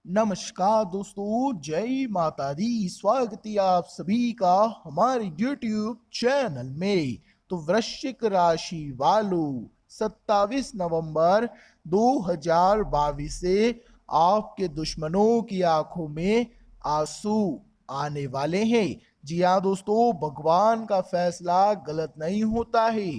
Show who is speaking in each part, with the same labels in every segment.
Speaker 1: नमस्कार दोस्तों, जय माता दी। स्वागत है आप सभी का हमारे YouTube चैनल में। तो वृश्चिक राशि वालों, 27 नवंबर 2022 से आपके दुश्मनों की आंखों में आंसू आने वाले हैं। जी हाँ दोस्तों, भगवान का फैसला गलत नहीं होता है।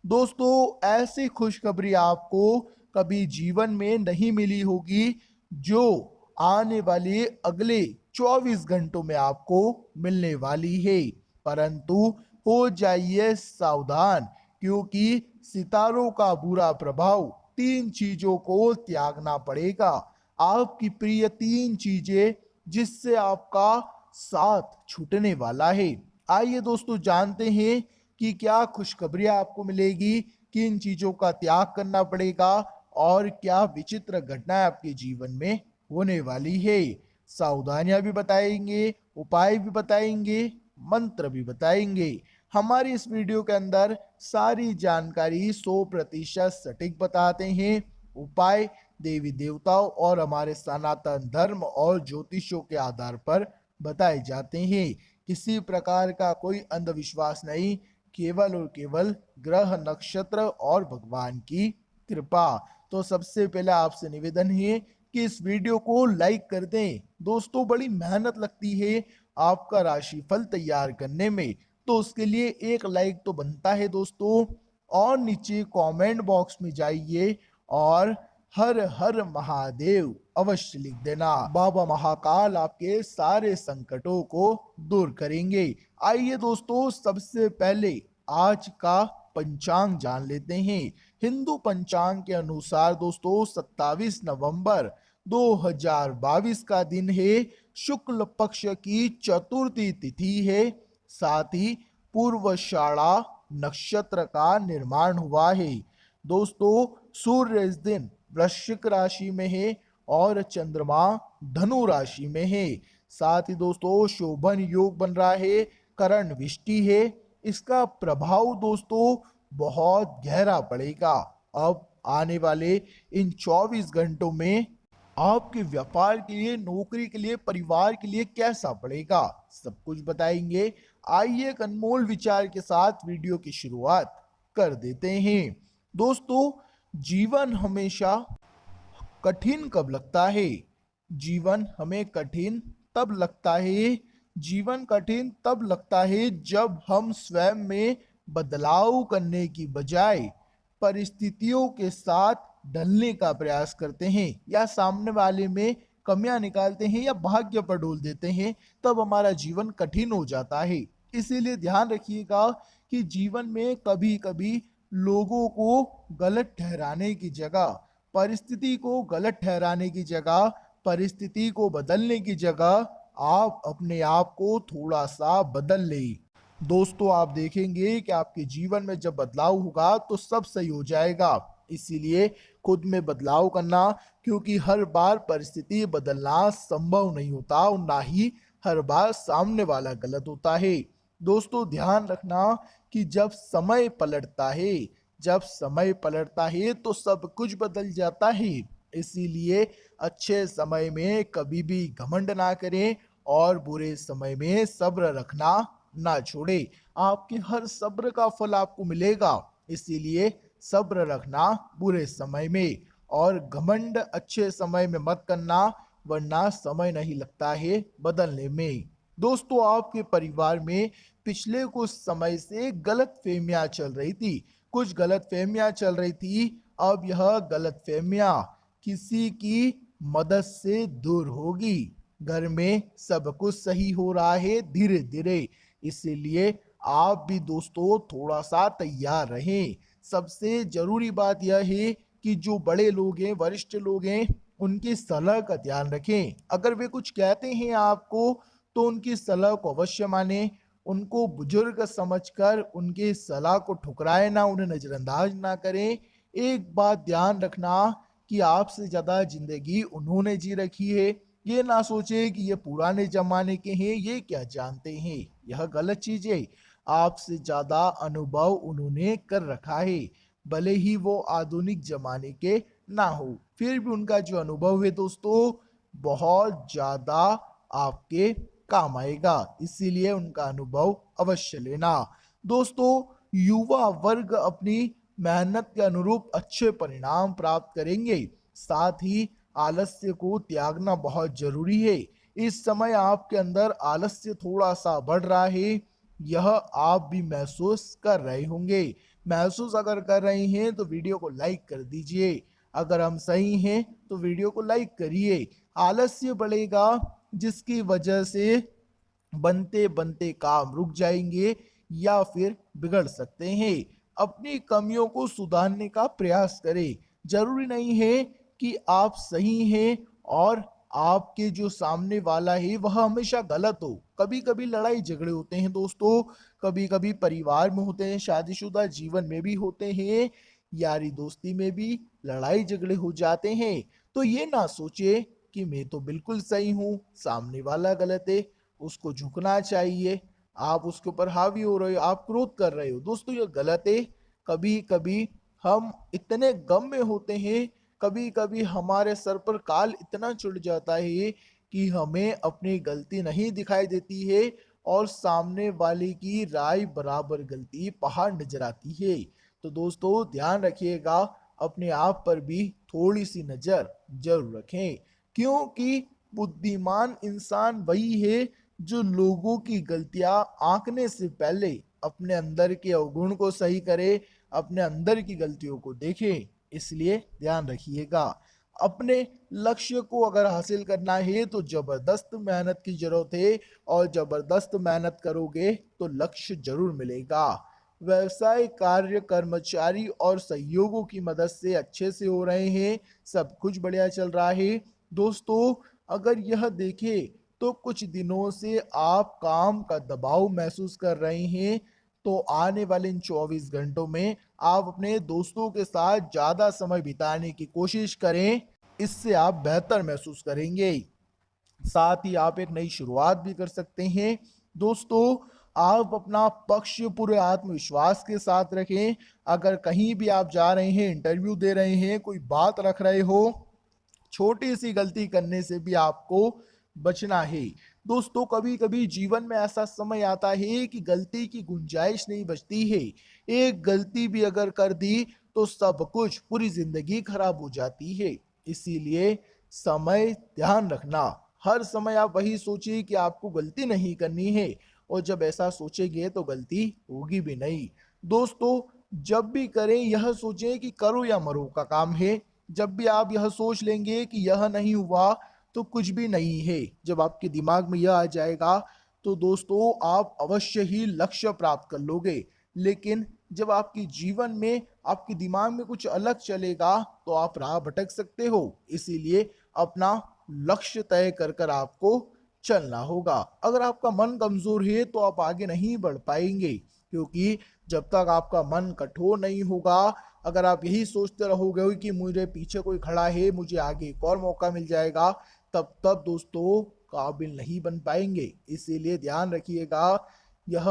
Speaker 1: दोस्तों, ऐसी खुशखबरी आपको कभी जीवन में नहीं मिली होगी जो आने वाले अगले 24 घंटों में आपको मिलने वाली है। परंतु हो जाइए सावधान, क्योंकि सितारों का बुरा प्रभाव तीन चीजों को त्यागना पड़ेगा। आपकी प्रिय तीन चीजें जिससे आपका साथ छूटने वाला है। आइए दोस्तों, जानते हैं कि क्या खुशखबरी आपको मिलेगी, किन चीजों का त्याग करना पड़ेगा और क्या विचित्र घटनाएं आपके जीवन में होने वाली है। सावधानियां भी बताएंगे, उपाय भी बताएंगे, मंत्र भी बताएंगे। हमारी इस वीडियो के अंदर सारी जानकारी 100% सटीक बताते हैं। उपाय देवी देवताओं और हमारे सनातन धर्म और ज्योतिषों के आधार पर बताए जाते हैं। किसी प्रकार का कोई अंधविश्वास नहीं, केवल और केवल ग्रह नक्षत्र और भगवान की कृपा। तो सबसे पहले आपसे निवेदन है कि इस वीडियो को लाइक कर दें। दोस्तों, बड़ी मेहनत लगती है आपका राशिफल तैयार करने में, तो उसके लिए एक लाइक तो बनता है दोस्तों। और नीचे कमेंट बॉक्स में जाइए और हर हर महादेव अवश्य लिख देना। बाबा महाकाल आपके सारे संकटों को दूर करेंगे। आइए दोस्तों, सबसे पहले आज का पंचांग जान लेते हैं। हिंदू पंचांग के अनुसार दोस्तों 27 नवंबर 2022 का दिन है। शुक्ल पक्ष की चतुर्थी तिथि है। साथ ही पूर्वाषाढ़ा नक्षत्र का निर्माण हुआ है। दोस्तों, सूर्य इस दिन वृश्चिक राशि में है और चंद्रमा धनु राशि में है। साथ ही दोस्तों शोभन योग बन रहा है, करण विष्टि है। इसका प्रभाव दोस्तों बहुत गहरा पड़ेगा। अब आने वाले इन 24 घंटों में आपके व्यापार के लिए, नौकरी के लिए, परिवार के लिए कैसा पड़ेगा, सब कुछ बताएंगे। आइए एक अनमोल विचार के साथ वीडियो की शुरुआत कर देते हैं। दोस्तों, जीवन हमेशा कठिन कब लगता है? जीवन हमें कठिन तब लगता है, जीवन कठिन तब लगता है जब हम स्वयं में बदलाव करने की बजाय परिस्थितियों के साथ ढलने का प्रयास करते हैं, या सामने वाले में कमियां निकालते हैं, या भाग्य पर डोल देते हैं। तब हमारा जीवन कठिन हो जाता है। इसीलिए ध्यान रखिएगा कि जीवन में कभी कभी लोगों को गलत ठहराने की जगह, परिस्थिति को गलत ठहराने की जगह, परिस्थिति को बदलने की जगह आप अपने आप को थोड़ा सा बदल लें। दोस्तों, आप देखेंगे कि आपके जीवन में जब बदलाव होगा तो सब सही हो जाएगा। इसीलिए खुद में बदलाव करना, क्योंकि हर बार परिस्थिति बदलना संभव नहीं होता और ना ही हर बार सामने वाला गलत होता है। दोस्तों, ध्यान रखना कि जब समय पलटता है, जब समय पलटता है तो सब कुछ बदल जाता है। इसीलिए अच्छे समय में कभी भी घमंड ना करें और बुरे समय में सब्र रखना ना छोड़े। आपके हर सब्र का फल आपको मिलेगा। इसीलिए सब्र रखना बुरे समय में, और घमंड अच्छे समय में मत करना, वरना समय नहीं लगता है बदलने में। दोस्तों, आपके परिवार में पिछले कुछ समय से गलत फहमियां चल रही थी, कुछ गलत फहमियां चल रही थी। अब यह गलत फहमियां किसी की मदद से दूर होगी। घर में सब कुछ सही हो रहा है धीरे धीरे। इसीलिए आप भी दोस्तों थोड़ा सा तैयार रहें। सबसे जरूरी बात यह है कि जो बड़े लोग हैं, वरिष्ठ लोग हैं, उनकी सलाह का ध्यान रखें। अगर वे कुछ कहते हैं आपको तो उनकी सलाह को अवश्य माने। उनको बुजुर्ग समझकर उनकी सलाह को ठुकराए ना, उन्हें नजरअंदाज ना करें। एक बात ध्यान रखना कि आपसे ज्यादा जिंदगी उन्होंने जी रखी है। ये ना सोचे कि ये पुराने जमाने के हैं, ये क्या जानते हैं, यह गलत चीज है। आपसे ज्यादा अनुभव उन्होंने कर रखा है। भले ही वो आधुनिक जमाने के ना हो, फिर भी उनका जो अनुभव है दोस्तों बहुत ज़्यादा आपके काम आएगा, इसीलिए उनका अनुभव अवश्य लेना। दोस्तों, युवा वर्ग अपनी मेहनत के अनुरूप अच्छे परिणाम प्राप्त करेंगे। साथ ही आलस्य को त्यागना बहुत जरूरी है। इस समय आपके अंदर आलस्य थोड़ा सा बढ़ रहा है, यह आप भी महसूस कर रहे होंगे। महसूस अगर कर रहे हैं तो वीडियो को लाइक कर दीजिए। अगर हम सही हैं तो वीडियो को लाइक करिए। आलस्य बढ़ेगा, जिसकी वजह से बनते बनते काम रुक जाएंगे या फिर बिगड़ सकते हैं। अपनी कमियों को सुधारने का प्रयास करें। जरूरी नहीं है कि आप सही हैं और आपके जो सामने वाला है वह हमेशा गलत हो। कभी कभी लड़ाई झगड़े होते हैं दोस्तों, कभी कभी परिवार में होते हैं, शादीशुदा जीवन में भी होते हैं, यारी दोस्ती में भी लड़ाई झगड़े हो जाते हैं। तो ये ना सोचे कि मैं तो बिल्कुल सही हूँ, सामने वाला गलत है, उसको झुकना चाहिए। आप उसके ऊपर हावी हो रहे हो, आप क्रोध कर रहे हो, दोस्तों ये गलत है। कभी कभी हम इतने गम में होते हैं, कभी कभी हमारे सर पर काल इतना चढ़ जाता है कि हमें अपनी गलती नहीं दिखाई देती है और सामने वाले की राय बराबर गलती पहाड़ नजर आती है। तो दोस्तों ध्यान रखिएगा, अपने आप पर भी थोड़ी सी नजर जरूर रखें, क्योंकि बुद्धिमान इंसान वही है जो लोगों की गलतियां आंकने से पहले अपने अंदर के अवगुण को सही करे, अपने अंदर की गलतियों को देखे। इसलिए ध्यान रखिएगा, अपने लक्ष्य को अगर हासिल करना है तो जबरदस्त मेहनत की जरूरत है, और जबरदस्त मेहनत करोगे तो लक्ष्य जरूर मिलेगा। व्यवसाय कार्य कर्मचारी और सहयोगों की मदद से अच्छे से हो रहे हैं, सब कुछ बढ़िया चल रहा है। दोस्तों अगर यह देखें तो कुछ दिनों से आप काम का दबाव महसूस कर रहे हैं, तो आने वाले इन 24 घंटों में आप अपने दोस्तों के साथ ज़्यादा समय बिताने की कोशिश करें, इससे आप बेहतर महसूस करेंगे। साथ ही आप एक नई शुरुआत भी कर सकते हैं। दोस्तों आप अपना पक्ष पूरे आत्मविश्वास के साथ रखें। अगर कहीं भी आप जा रहे हैं, इंटरव्यू दे रहे हैं, कोई बात रख रहे हो, छोटी सी गलती करने से भी आपको बचना है। दोस्तों कभी कभी जीवन में ऐसा समय आता है कि गलती की गुंजाइश नहीं बचती है। एक गलती भी अगर कर दी तो सब कुछ, पूरी जिंदगी खराब हो जाती है। इसीलिए समय ध्यान रखना, हर समय आप वही सोचिए कि आपको गलती नहीं करनी है, और जब ऐसा सोचेंगे तो गलती होगी भी नहीं। दोस्तों जब भी करें यह सोचें कि करो या मरो का काम है। जब भी आप यह सोच लेंगे कि यह नहीं हुआ तो कुछ भी नहीं है, जब आपके दिमाग में यह आ जाएगा तो दोस्तों आप अवश्य ही लक्ष्य प्राप्त कर लोगे। लेकिन जब आपके जीवन में, आपके दिमाग में कुछ अलग चलेगा तो आप राह भटक सकते हो। इसीलिए अपना लक्ष्य तय कर कर आपको चलना होगा। अगर आपका मन कमजोर है तो आप आगे नहीं बढ़ पाएंगे, क्योंकि जब तक आपका मन कठोर नहीं होगा, अगर आप यही सोचते रहोगे कि मुझे पीछे कोई खड़ा है, मुझे आगे एक और मौका मिल जाएगा, तब तब दोस्तों काबिल नहीं बन पाएंगे। इसीलिए ध्यान रखिएगा, यह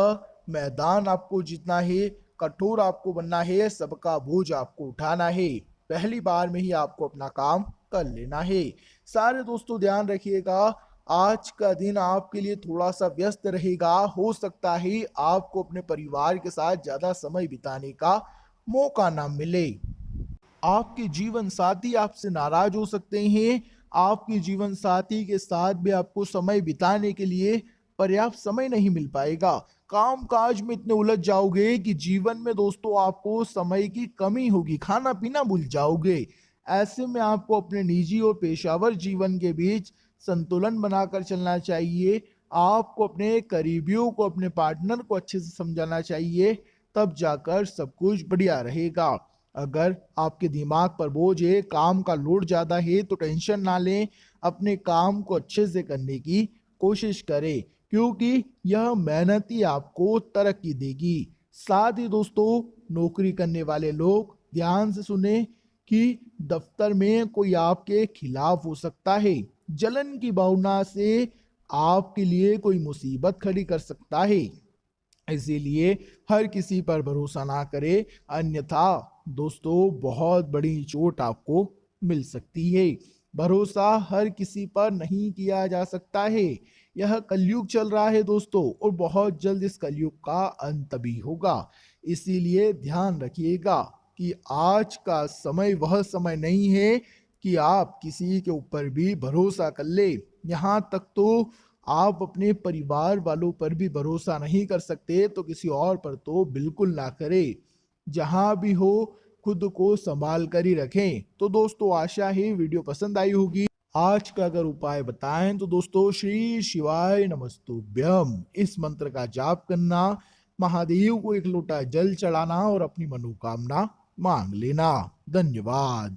Speaker 1: मैदान आपको जीतना है, कठोर आपको बनना है, सबका बोझ आपको उठाना है, पहली बार में ही आपको अपना काम कर लेना है। सारे दोस्तों ध्यान रखिएगा, आज का दिन आपके लिए थोड़ा सा व्यस्त रहेगा। हो सकता है आपको अपने परिवार के साथ ज्यादा समय बिताने का मौका ना मिले। आपके जीवन साथी आपसे नाराज हो सकते हैं। आपके जीवन साथी के साथ भी आपको समय बिताने के लिए पर्याप्त समय नहीं मिल पाएगा। काम काज में इतने उलझ जाओगे कि जीवन में दोस्तों आपको समय की कमी होगी, खाना पीना भूल जाओगे। ऐसे में आपको अपने निजी और पेशावर जीवन के बीच संतुलन बनाकर चलना चाहिए। आपको अपने करीबियों को, अपने पार्टनर को अच्छे से समझाना चाहिए, तब जाकर सब कुछ बढ़िया रहेगा। अगर आपके दिमाग पर बोझ है, काम का लोड ज्यादा है, तो टेंशन ना लें, अपने काम को अच्छे से करने की कोशिश करें, क्योंकि यह मेहनत ही आपको तरक्की देगी। साथ ही दोस्तों नौकरी करने वाले लोग ध्यान से सुने कि दफ्तर में कोई आपके खिलाफ हो सकता है। जलन की भावना से आपके लिए कोई मुसीबत खड़ी कर सकता है। इसीलिए हर किसी पर भरोसा ना करें, अन्यथा दोस्तों बहुत बड़ी चोट आपको मिल सकती है। भरोसा हर किसी पर नहीं किया जा सकता है। यह कलयुग चल रहा है दोस्तों, और बहुत जल्द इस कलयुग का अंत भी होगा। इसीलिए ध्यान रखिएगा कि आज का समय वह समय नहीं है कि आप किसी के ऊपर भी भरोसा कर ले। यहाँ तक तो आप अपने परिवार वालों पर भी भरोसा नहीं कर सकते, तो किसी और पर तो बिल्कुल ना करें। जहां भी हो, खुद को संभाल कर ही रखें। तो दोस्तों, आशा है वीडियो पसंद आई होगी। आज का अगर उपाय बताएं तो दोस्तों, श्री शिवाय नमस्तुभ्यम इस मंत्र का जाप करना, महादेव को एक लोटा जल चढ़ाना और अपनी मनोकामना मांग लेना। धन्यवाद।